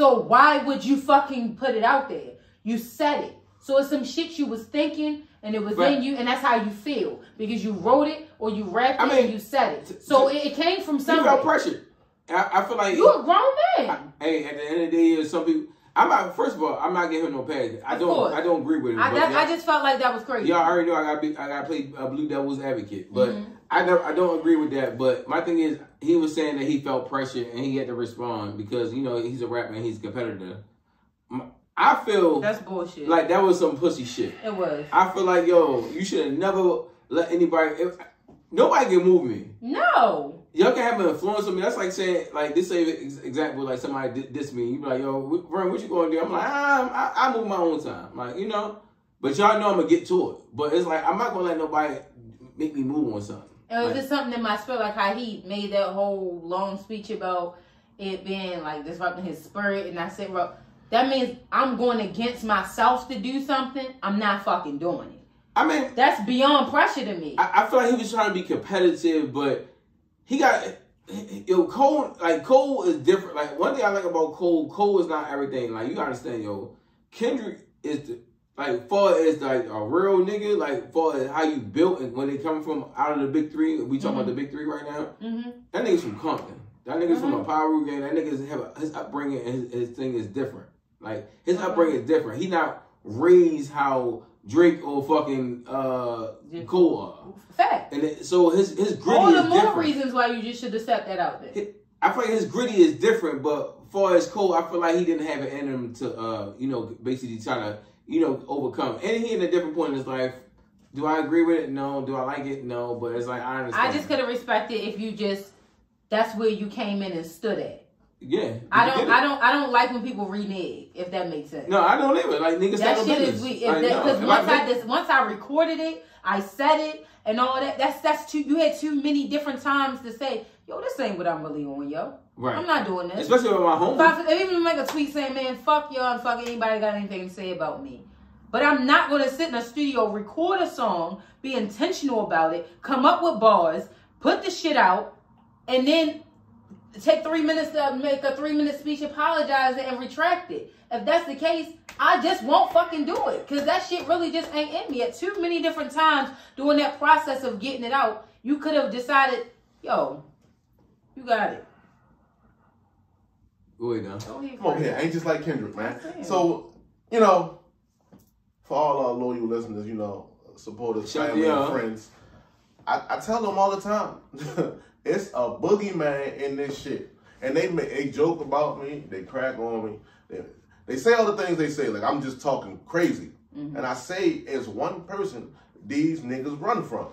So why would you fucking put it out there? You said it. So it's some shit you was thinking and it was in you and that's how you feel. Because you wrote it or you rapped it and you said it. So it came from somebody. You felt pressure. I feel like... You're a grown man. Hey, at the end of the day, some people... First of all, I'm not giving him no pass. I don't agree with it. I just felt like that was crazy. Y'all already know I gotta play Blue Devil's advocate. But I don't agree with that. But my thing is, he was saying that he felt pressure and he had to respond because, you know, he's a rapper and he's a competitor. I feel... That's bullshit. Like, that was some pussy shit. It was. I feel like, yo, you should have never let anybody... Nobody can move me. No. Y'all can have an influence on me. That's like saying, like, this example, like somebody diss me. You be like, yo, Rin, what you going to do? I'm like, I move my own time. Like, you know. But y'all know I'm going to get to it. But it's like, I'm not going to let nobody make me move on something. And was just something in my spirit, like how he made that whole long speech about it being, like, disrupting his spirit. And I said, well, that means I'm going against myself to do something. I'm not fucking doing it. I mean, that's beyond pressure to me. I feel like he was trying to be competitive, but he got, yo, Cole is different. Like, one thing I like about Cole is not everything. Like, you gotta understand, yo, Kendrick is, far as, like, a real nigga, like, far as how you built and when they come from out of the big three, we talking about the big three right now, that nigga's from Compton. That nigga's from a power root gang. That nigga's his upbringing and his thing is different. Like, his upbringing is different. He not raised how Drake or fucking Cole are. Fact. And so his gritty is different. All the more reasons why you just should have set that out there. I feel like his gritty is different, but as far as Cole, I feel like he didn't have it in him to, you know, basically try to, you know, overcome. And he in a different point in his life. Do I agree with it? No. Do I like it? No. But it's like, I understand. I just could have respected if you just, that's where you came in and stood at. Yeah, I don't like when people renege, if that makes sense. No, I don't either. Like, niggas that shit is weak. Because once I recorded it, I said it and all that. That's too. You had too many different times to say, yo, this ain't what I'm really on, yo. Right. I'm not doing this. Especially with my homie. If even make a tweet saying, man, fuck y'all and fuck anybody got anything to say about me. But I'm not going to sit in a studio, record a song, be intentional about it, come up with bars, put the shit out, and then take 3 minutes to make a 3-minute speech, apologize and retract it. If that's the case, I just won't fucking do it. Because that shit really just ain't in me. At too many different times during that process of getting it out, you could have decided, yo, you got it. Go ahead now. Come on here. Ain't just like Kendrick, man. So, you know, for all our loyal listeners, you know, supporters, family, and friends, I tell them all the time, it's a boogeyman in this shit. And they joke about me. They crack on me. They say all the things they say. Like, I'm just talking crazy. And I say, as one person, these niggas run from.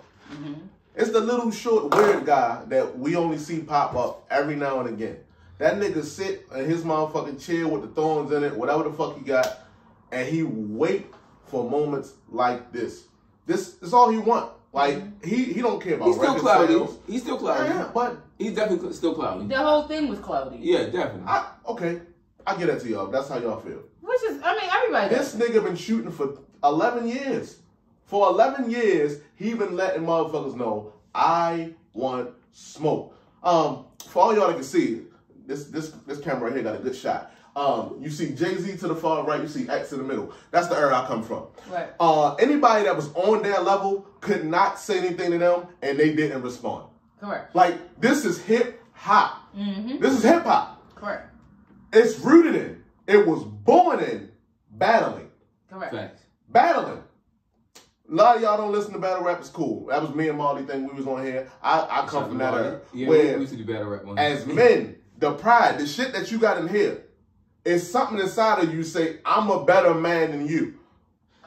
It's the little short weird guy that we only see pop up every now and again. That nigga sit in his motherfucking chair with the thorns in it, whatever the fuck he got, and he wait for moments like this. This is all he want. Like, he don't care about record sales. He's still cloudy. Yeah, but he's definitely still cloudy. The whole thing was cloudy. Yeah, definitely. Okay, I get that to y'all. That's how y'all feel. Which is, I mean, everybody does. This nigga been shooting for 11 years. For 11 years, he been letting motherfuckers know, I want smoke. For all y'all that can see, this camera right here got a good shot. You see Jay-Z to the far right, you see X in the middle. That's the era I come from. Right. Anybody that was on their level could not say anything to them, and they didn't respond. Correct. Like, this is hip-hop. This is hip-hop. Correct. It's rooted in. It was born in battling. Correct. Facts. Battling. A lot of y'all don't listen to battle rap. It's cool. That was me and Marty thing we was on here. I come from that era. Yeah, where we used to do battle rap one. As men, the pride, the shit that you got in here, it's something inside of you say, I'm a better man than you.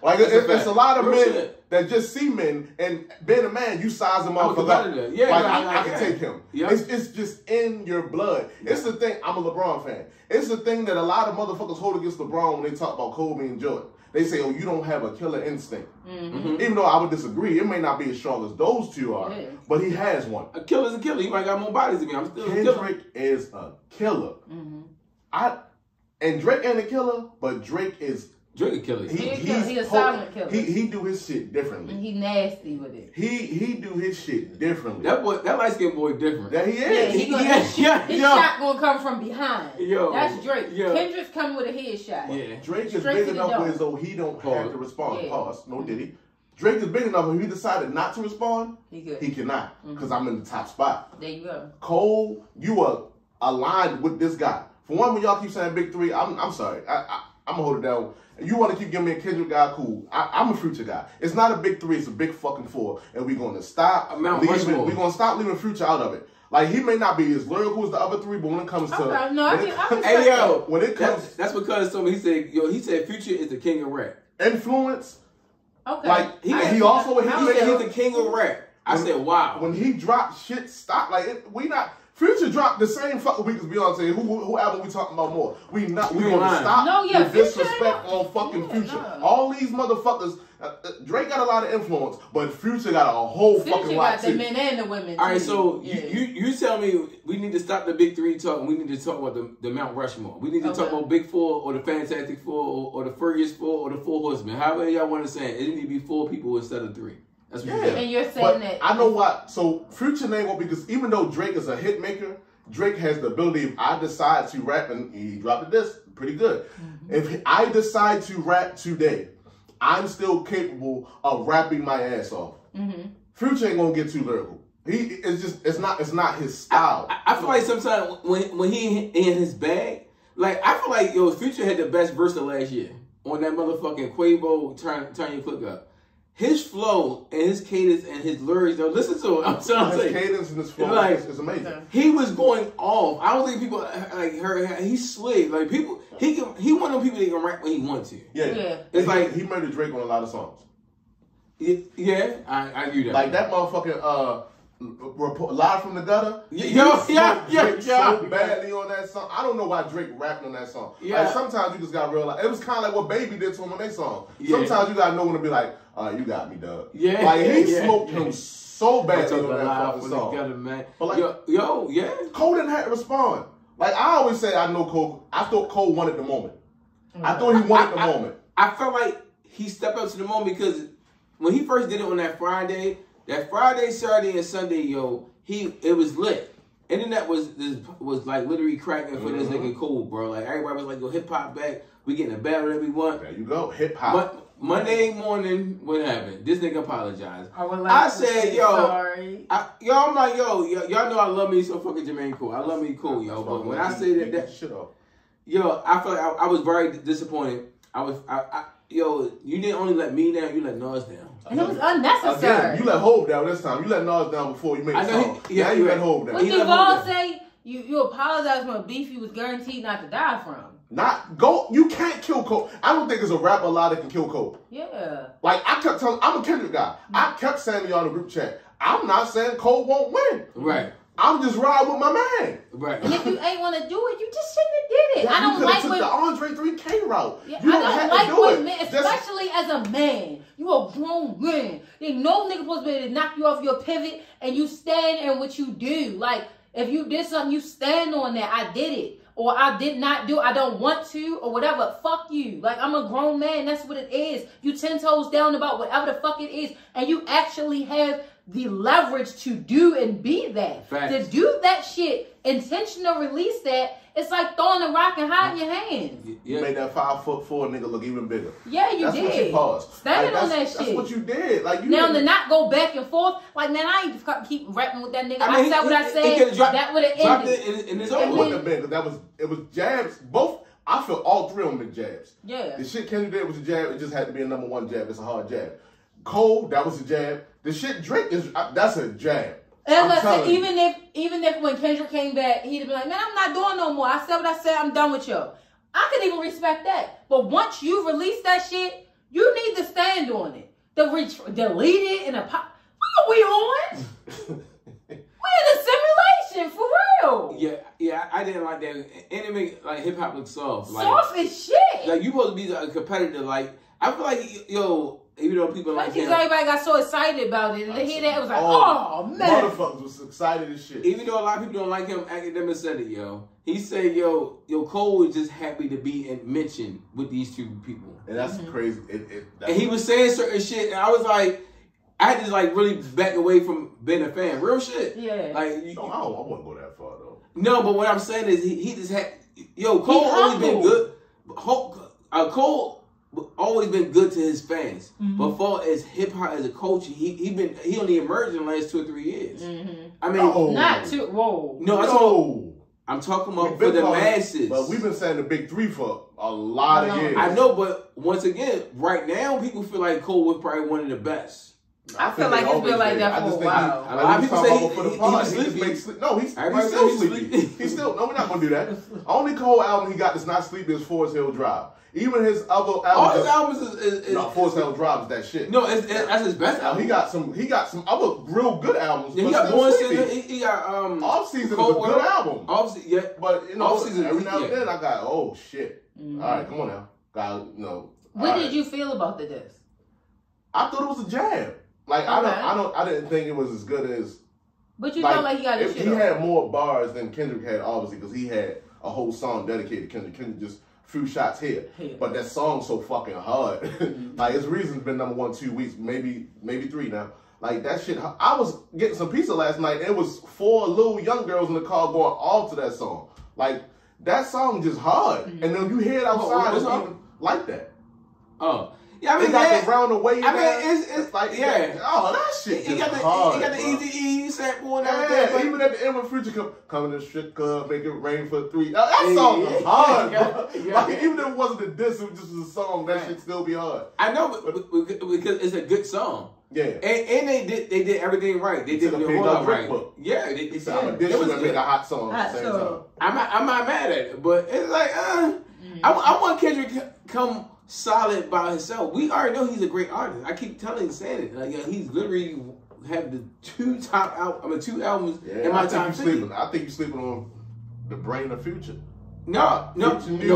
Like, it's a lot of men that just see men, and being a man, you size them up. Yeah, like, I can take him. Yep. It's just in your blood. Yeah. It's the thing, I'm a LeBron fan. It's the thing that a lot of motherfuckers hold against LeBron when they talk about Kobe and Jordan. They say, oh, you don't have a killer instinct. Even though I would disagree, it may not be as strong as those two are, but he has one. A killer's a killer. He might got more bodies than me. I'm still a killer. Kendrick is a killer. And Drake ain't a killer, but Drake is Drake a killer. He a silent killer. He do his shit differently. And he nasty with it. He do his shit differently. That light skinned boy different. That he is. His shot gonna come from behind. Yo, that's Drake. Yo. Kendrick's coming with a headshot. Yeah. Drake is big enough where though he don't have to respond. Pause. No diddy. Drake is big enough when he decided not to respond. He cannot because I'm in the top spot. There you go. Cole, you are aligned with this guy. For one, when y'all keep saying big three, I'm sorry. I'm gonna hold it down. You want to keep giving me a Kendrick guy, cool. I'm a Future guy. It's not a big three, it's a big fucking four. And we're going to stop leaving Future out of it. Like, he may not be as lyrical as the other three, but when it comes to... when it comes... That's because somebody he said Future is the king of rap. Influence. Okay. Like, he also... He said he's the king of rap. I said, wow. When he dropped shit, stop. Like, we not... Future dropped the same fucking week as Beyonce. Who album we talking about more? We gonna stop the disrespect on fucking Future. No. All these motherfuckers. Drake got a lot of influence, but Future got a whole fucking lot too. Future got the men and the women. All right, so you tell me we need to stop the big three talk. And we need to talk about the Mount Rushmore. We need to talk about Big Four or the Fantastic Four or the Furious Four or the Four Horsemen. However y'all want to say it. It need to be 4 people instead of 3. That's what and you're saying that. I know why. So Future name won't because even though Drake is a hit maker, Drake has the ability, if I decide to rap, and he dropped this pretty good. If I decide to rap today, I'm still capable of rapping my ass off. Future ain't gonna get too lyrical. It's not his style. I feel like sometimes when he in his bag, like I feel like Future had the best verse of last year on that motherfucking Quavo turn your click up. His flow and his cadence and his lyrics, though, listen to it. I'm trying to say. His cadence and his flow is amazing. He was going off. I don't think people like heard. He's slick. Like people, he one of them people that can rap when he wants to. Yeah. It's like he murdered Drake on a lot of songs. Yeah, I agree that. Like that motherfucking Live from the Gutter. Drake so badly on that song. I don't know why Drake rapped on that song. Like sometimes you just gotta realize it was kind of like what Baby did to him on that song. Sometimes you gotta know when to be like, you got me, dog. Like he smoked him so badly on that fucking song. Together, man. But like, Cole didn't have to respond. Like I always say, I know Cole. I thought Cole wanted the moment. I thought he wanted the moment. I felt like he stepped up to the moment because when he first did it on that Friday, Saturday, and Sunday, it was lit. Internet was like literally cracking for this nigga Cole, bro. Like everybody was like, hip hop back. We getting a battle that we want. There you go, hip hop. Monday morning, what happened? This nigga apologized. I said, sorry. I'm like, y'all know I love me so fucking Jermaine Cole. I love me Cole, yo. But when I say that shit off. I feel like I was very disappointed. You didn't only let me down, you let Nas down. And it was unnecessary. Again, you let Hov down this time. You let Nas down before you made the song. Now you let Hov down. What did Wale say? You apologize for a beef you was guaranteed not to die from. You can't kill Cole. I don't think there's a rapper alive that can kill Cole. Yeah. Like I kept telling, I'm a Kendrick guy. I kept saying to y'all in the group chat, I'm not saying Cole won't win. Right. I'm just riding with my man. Right. And if you ain't want to do it, you just shouldn't have did it. I don't like when the Andre 3K route. Yeah, you I don't like when men, especially as a man. You a grown man. Then no nigga supposed to be able to knock you off your pivot and you stand in what you do. Like if you did something, you stand on that. I did it. Or I did not do, I don't want to, or whatever. Fuck you. Like, I'm a grown man. That's what it is. You 10 toes down about whatever the fuck it is. And you actually have the leverage to do and be that. Facts. To do that shit, intentional release that, it's like throwing a rock and hiding your hands. You made that 5'4" nigga look even bigger. Yeah, you did. That's what you paused. Standing on that shit. That's what you did. Like now to not go back and forth. Like man, I ain't keep rapping with that nigga. I said what I said. That would have ended. It wouldn't have been. It was jabs. Both. I feel all 3 of them been jabs. Yeah. The shit Kendrick did was a jab. It just had to be a number 1 jab. It's a hard jab. Cole, that was a jab. The shit Drake is that's a jab. And even if when Kendrick came back, he'd have been like, man, I'm not doing no more. I said what I said. I'm done with you. I could even respect that. But once you release that shit, you need to stand on it. Delete it and what are we on? We're in a simulation for real. Yeah, I didn't like that. And it made like hip hop look soft. Soft as shit. Like you supposed to be a competitor. Like I feel like people like him, everybody got so excited about it, and they hear that, it was like, oh man, motherfuckers was excited as shit. Even though a lot of people don't like him, Academic said it, yo. He said, yo, Cole was just happy to be mentioned with these two people, and that's crazy. And he was saying certain shit, and I was like, I had to like really back away from being a fan, real shit. Yeah, like I wouldn't go that far though. No, but what I'm saying is he just had, Cole always been good. Cole always been good to his fans, but far as hip hop as a coach, he only emerged in the last 2 or 3 years. I mean, not too. Whoa, no, I'm talking about for the masses. But we've been saying the big three for a lot of years. I know, but once again, right now people feel like Cole was probably one of the best. I feel like it's been like that for a while. A lot of people say he's sleepy. No, he's still sleepy. He's still, no, we're not going to do that. Only Cole album he got that's not sleepy is Forest Hill Drive. Even his other albums. All his albums is no, Forest Hill Drive is that shit. No, that's his best album. He got some other real good albums. Yeah, he got Born Sinner. He got Off Season is a good album. Yeah, but Off Season every now and then I got oh shit. All right, come on now, God, What did you feel about the disc? I thought it was a jab. Like I didn't think it was as good as. But you felt like he got his shit. He had more bars than Kendrick had, obviously, because he had a whole song dedicated to Kendrick. Kendrick just few shots here, but that song's so fucking hard. Like his reason's been #1 2 weeks, maybe 3 now. Like that shit. I was getting some pizza last night. And it was 4 little young girls in the car going all to that song. Like that song just hard, and then you hear it outside, it's even like that. Oh. Yeah, I mean, they got the round the way. I mean, it's like oh, that shit. He got the Easy-E sample and everything. Yeah, even at the end when Future coming to the strip club, make it rain for 3. That song was hard, bro. Like even if it wasn't a diss, it just was a song. That shit still be hard. I know, because it's a good song. Yeah, and they did everything right. They did the whole lot right. Yeah, they said I'm a diss and make a hot song at the same time. I'm not mad at it, but it's like I want Kendrick to come solid by himself. We already know he's a great artist. I keep saying it. Like he's literally have the 2 albums in my top 50. I think you're sleeping on the brain of Future. No,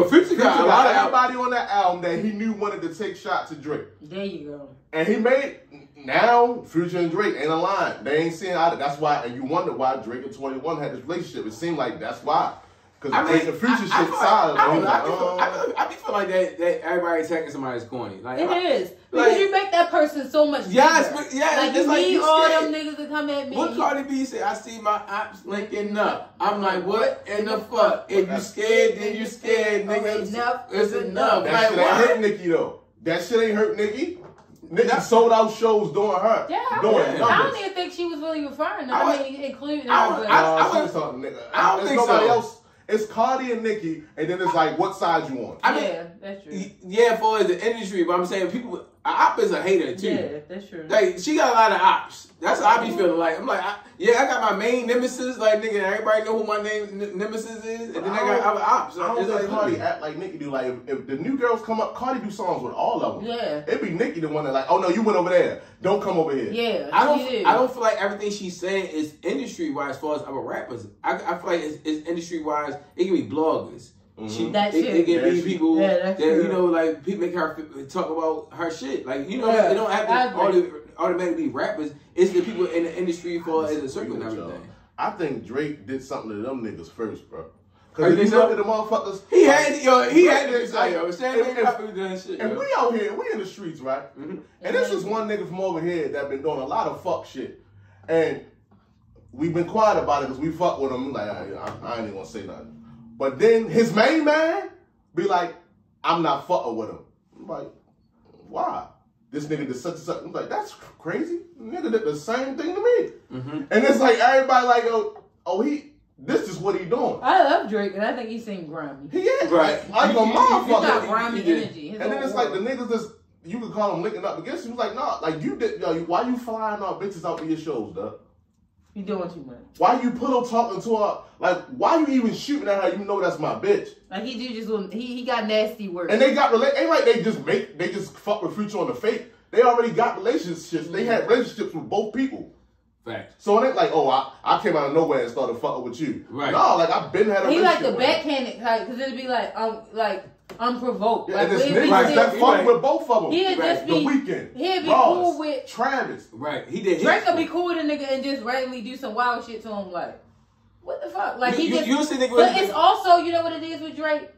Future got a lot of everybody on that album that he knew wanted to take shots at Drake. There you go. And he made now Future and Drake ain't aligned. They ain't seeing out. That's why, and you wonder why Drake and 21 had this relationship. It seemed like that's why. Because Drake and Future shit solid. I be feeling like that everybody attacking somebody's corny. Like it is. Because you make that person so much bigger. Yes, like you need all them niggas to come at me. What Cardi B said, I see my ops linking up. I'm like, what in the fuck? If you scared, then you scared, nigga. It's enough. That shit ain't hurt Nicki though. That shit ain't hurt Nicki. Nicki sold out shows doing her. Yeah, I don't even think she was really referring to her. I mean, including her. I don't think nobody else. It's Cardi and Nicki, and then it's like, what side you on? Yeah, that's true. Yeah, for the industry, but I'm saying people, op is a hater too. Yeah, that's true. Like, she got a lot of ops. That's how I be feeling like. I'm like, I got my main nemesis, like, nigga, everybody know who my nemesis is, and then I got other ops. I don't think Cardi act like Nicki do. Like, if the new girls come up, Cardi do songs with all of them. Yeah. It'd be Nicki the one that like, oh no, you went over there. Don't come over here. Yeah, I don't feel like everything she's saying is industry-wise as far as other rappers. I feel like it's industry-wise. It can be bloggers. It can be people that, you know, like, people make her talk about her shit. Like, you know, it don't have to automatically be rappers. It's the people in the industry for as a circle and everything. I think Drake did something to them niggas first, bro. Because if you look at the motherfuckers, he had to say, yo, shit. And we out here, we in the streets, right? And this is one nigga from over here that been doing a lot of fuck shit. And we've been quiet about it because we fuck with him. Like, I ain't even gonna say nothing. But then his main man be like, I'm not fucking with him. I'm like, why? This nigga did such and such. I'm like, that's crazy. Nigga did the same thing to me. And it's like, everybody like, this is what he doing. I love Drake, and I think he seems grimy. He is, right? Like a motherfucker. He's got grimy energy. And then it's like the niggas just, you could call them linking up against you. He's like, nah, like you did, why you flying our bitches out to your shows, dog? You doing too much. Why you pillow talking to her? Like, why you even shooting at her? You know that's my bitch. Like he got nasty words. And they got ain't like they just fuck with Future on the fake. They already got relationships. They had relationships with both people. Facts. So it ain't like, oh, I came out of nowhere and started fucking with you. Right. No, like I've been had a He like the relationship backhanded type, because it'd be like unprovoked. Yeah, like, and this nigga like that fuck with both of them. He'd just be The Weeknd. He'd be Ross, cool with Travis. Right. He did. Drake would be cool with a nigga and just randomly do some wild shit to him. Like, what the fuck? Like he just. But it's also, you know what it is with Drake?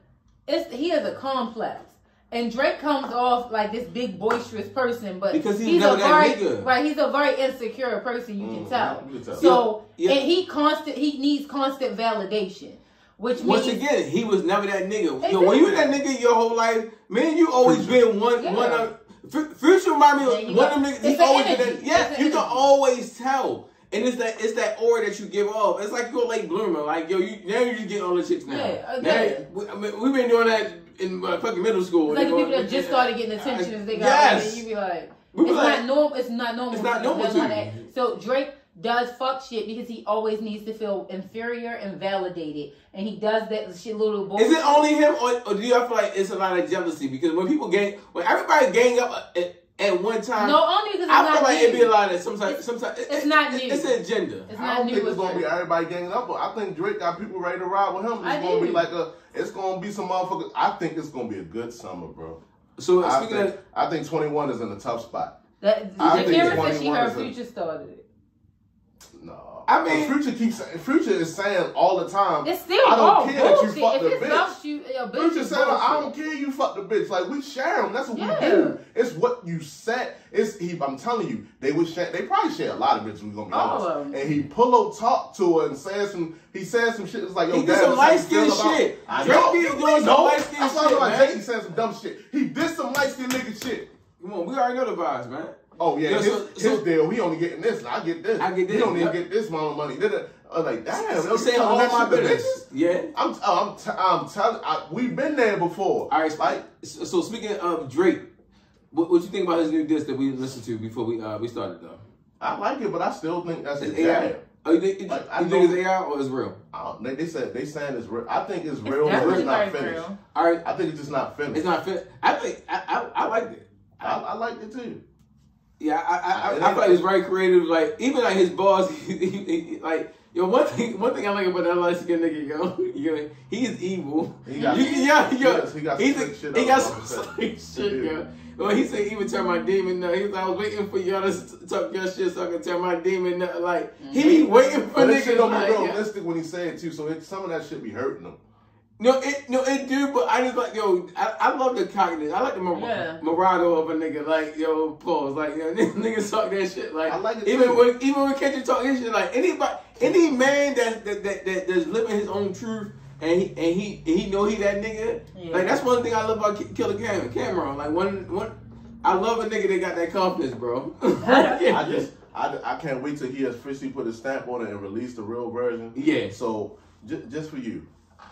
He has a complex. And Drake comes off like this big boisterous person, but because he's a very right. He's a very insecure person. You can tell. So and he needs constant validation, which once means, again he was never that nigga. Exactly. Yo, when you that nigga your whole life, man, you always been one. Future remind me of one of them niggas. He always been that. Yeah, you can always tell. And it's that aura that you give off. It's like you're like bloomer. Like yo, now you just getting all the chicks now. We've been doing that in fucking middle school. It's like the people that just started getting attention as they got older, you be like, not normal. It's not normal. It's not normal to that. So Drake does fuck shit because he always needs to feel inferior and validated, and he does that shit little bullshit. Is it only him, or do you feel like it's a lot of jealousy? Because when everybody gang up at one time, no, only because I feel like it'd be a lot of sometimes. It's not new. It's an agenda. I don't think it's gonna be everybody ganging up, but I think Drake got people ready to ride with him. It's gonna be like it's gonna be some motherfuckers. I think it's gonna be a good summer, bro. So I think 21 is in a tough spot. Karen said she heard Future started it. No, I mean Future is saying all the time. It's still I don't care that you fuck the bitch. Future said I don't care you fuck the bitch. Like we share them. That's what we do. It's what you said. I'm telling you, they probably share a lot of bitches. We're gonna be honest. And he talked to her and said some shit. It's like yo, he did some light skin shit. Drake be doing some light skin shit. Man. He said some dumb shit. He did some light skin nigga shit. Come on, we already know the vibes, man. Oh yeah, his deal. We only getting this. I get this. He don't even get this amount of money. I was like, damn. They're saying all my business. Yeah. I'm telling. We've been there before. All right. So speaking of Drake, what you think about his new disc that we listened to before we started though? I like it, but I still think that's his AI. Oh, you think it's AI or it's real? They saying it's real. I think it's real, but it's not finished. All right. I think it's just not finished. It's not finished. I liked it. I liked it too. Yeah, I feel like it was very creative. Like even like his boss, like yo, one thing I like about that light skinned nigga, yo, he's evil. He got some slick shit, yo. Well, he said even turn my demon nut. He was like, I was waiting for y'all to talk your shit so I can turn my demon nut. Like he be waiting for niggas. Shit don't be realistic when he say it too. So some of that shit be hurting him. No, it do, but I just like, yo, I love the cockiness. I like the Morado of a nigga, like, yo, pause, like, yo, niggas talk that shit, like, I like it even when Kendrick talk his shit, like, any man that's living his own truth, and he know he that nigga, like, that's one thing I love about Killer Cameron, like, I love a nigga that got that confidence, bro. I can't wait till he officially put his stamp on it and release the real version. Yeah. So, just for you.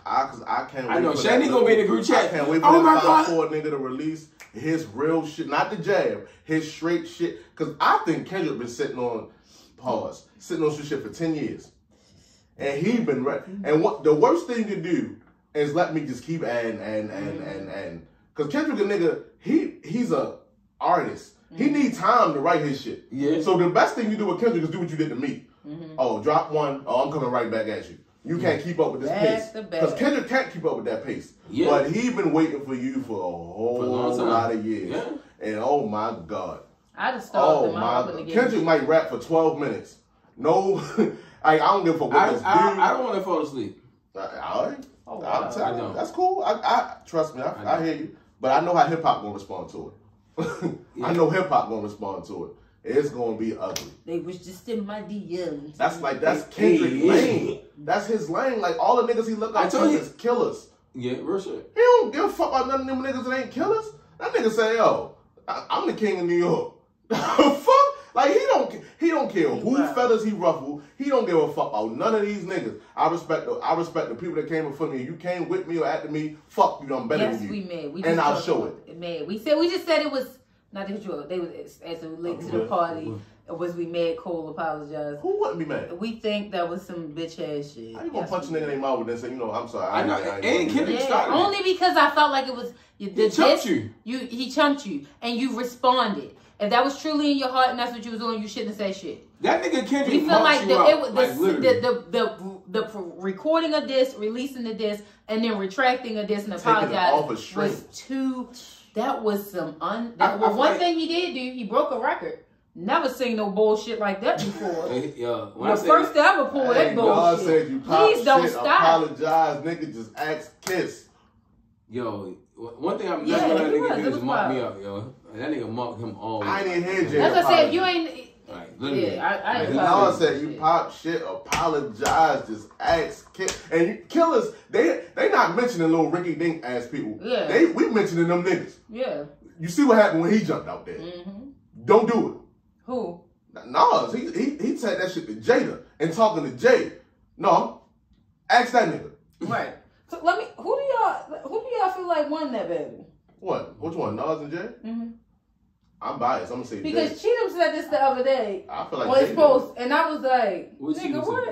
I can't wait. I know Shani gonna be in the group chat. I can't wait for that 5'4" nigga to release his real shit, not the jab, his straight shit. Cause I think Kendrick been sitting on some shit for 10 years, and he been ready. And what the worst thing to do is let me just keep and. Cause Kendrick a nigga, he's a artist. He needs time to write his shit. Yeah. So the best thing you do with Kendrick is do what you did to me. Oh, drop one. Oh, I'm coming right back at you. You can't keep up with this pace. Because Kendrick can't keep up with that pace. Yeah. But he been waiting for you for a whole lot of years. Yeah. And oh my God. I just started my Kendrick might rap for 12 minutes. No, I don't give a fuck what this dude. I don't want to fall asleep. All right. I'm telling you. That's cool. I trust me. I hear you. But I know how hip hop gonna respond to it. I know hip hop gonna respond to it. It's gonna be ugly. They was just in my DMs. That's Kendrick lane. That's his lane. Like all the niggas he look up to is killers. Yeah, real shit. He don't give a fuck about none of them niggas that ain't killers. That nigga say, yo, I'm the king of New York. Fuck. Like he don't care who fellas he ruffled. He don't give a fuck about none of these niggas. I respect the people that came before me. You came with me or after me. Fuck you. I'm better than you. Yes, we mad. And I'll show it. Mad. We just said it was. Not that you they was as it relates to the party. Was we mad? Cole apologized. Who wouldn't be mad? We think that was some bitch ass shit. How you gonna punch a nigga in their mouth and say, I'm sorry. I know. And Kendrick started only because I felt like it was he chumped you. He chumped you, and you responded. If that was truly in your heart and that's what you was doing, you shouldn't have said shit. That nigga Kendrick. We feel like the recording of this, releasing the disc, and then retracting of this and apologizing was too. That was some one thing he did do. He broke a record. Never seen no bullshit like that before. The first to ever pull that bullshit. God said you pop Please don't shit, stop. Apologize, nigga. Just ask Kiss. Yo, one thing I'm not gonna nigga do is mock me up, yo. That nigga mocked him all. I ain't even hear Jay. As I said, you ain't. Yeah, I said you pop shit, apologize, just ask Kiss. And killers, they not mentioning little Ricky Dink ass people. Yeah. We mentioning them niggas. Yeah. You see what happened when he jumped out there. Don't do it. Who? Nas, he said that shit to Jada and talking to Jay. No, ask that nigga. Right. So who do y'all feel like won that battle? What? Which one? Nas and Jay? I'm biased. I'm gonna say because Jay. Cheatham said this the other day. I feel like on his post, and I was like, nigga, what?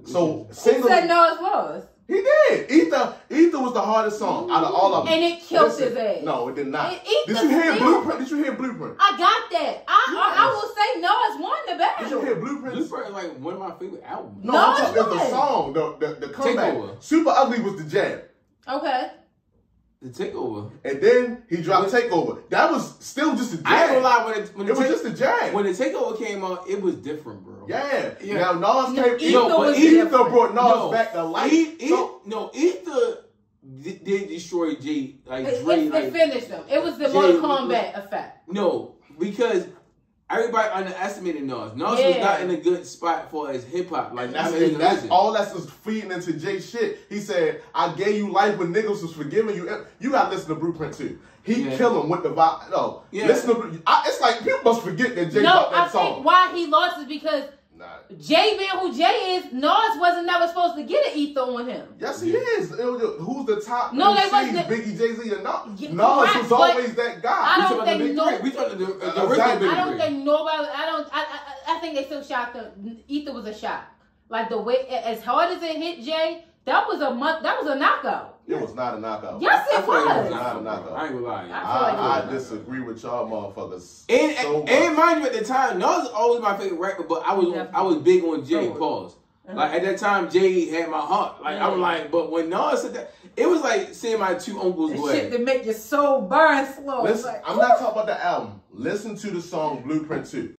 So he said Nas lost. He did. Ether was the hardest song out of all of them. And it killed his ass. No, it did not. Did you hear Blueprint? Did you hear Blueprint? I got that. I will say Nas won the battle. Did you hear Blueprint? Blueprint is like one of my favorite albums. No, I'm talking about the song, the comeback. Takeover. Super Ugly was the jam. Okay. The Takeover. And then he dropped Takeover. That was still just a jam. I ain't gonna lie, when it was just a jam. When the Takeover came out, it was different, bro. Yeah. Now Nas came. Ether brought Nas back to life. Ether did destroy Jay. It finished him. It was the Mortal Kombat effect. No, because everybody underestimated Nas. Nas was not in a good spot for his hip hop. Like that's all that's just feeding into Jay shit. He said, "I gave you life when niggas was forgiving you." You gotta listen to Blueprint too. He kill him with the vibe. No, listen to. It's like people must forget that Jay got that song. I think why he lost is because Jay being who Jay is, Nas wasn't never supposed to get an Ether on him. Yes, he is. Who's the top? No, they wasn't. Biggie, Jay-Z, and Nas. Nas was always that guy. I don't think we talking the original. I don't think nobody. I think they still shot them. Ether was a shot. Like the way, as hard as it hit Jay, that was a knockout. It was not a knockout. Yes, it was. It was not a knockout. I ain't gonna lie. I disagree with y'all motherfuckers. And mind you, at the time, Nas was always my favorite rapper, but I was big on Jay. Pause. Like at that time, Jay had my heart. Like I was like, but when Nas said that, it was like seeing my two uncles go. Shit that make your soul burn slow. Listen, I'm not talking about the album. Listen to the song Blueprint 2.